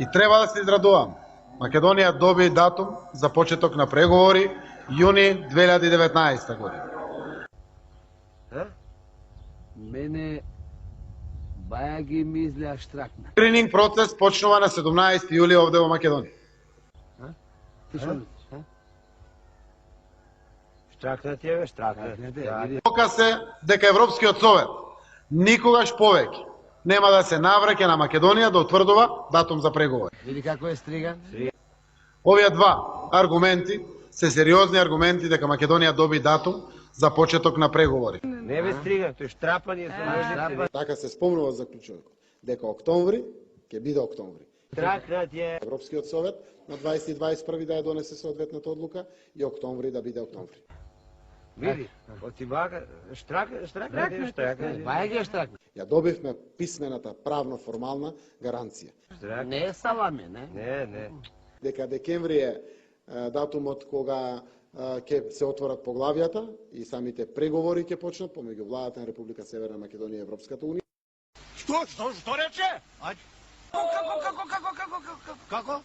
И треба да се израдувам. Македонија доби датум за почеток на преговори јуни 2019 година. Мене баја ги мислеа штракна. Скрининг процес почнува на 17 јули овде во Македонија. Ти што мислиш, а? Штракнат е, штракнат. Ока се дека Европскиот совет никогаш повеќе нема да се навраќа на Македонија да утврдува датум за преговори. Види како е стриган? Овие два аргументи се сериозни аргументи дека Македонија доби датум за почеток на преговори. Не бе стриган, тој штрапање со ножици. Така се спомнува заклучокот дека октомври ќе биде октомври. Штракнат е. Европскиот совет на 20 и 21 да ја донесе соодветната одлука и октомври да биде октомври. Види, оти вака, штракнат е, штракнат е. Баја ги штракна. Ја добивме писмената правно формална гаранција Не е саламе, не? Не. дека декември е датумот кога ќе се отворат поглавјата и самите преговори ќе почнат помеѓу владата на Република Северна Македонија и Европската унија. Што рече? Како?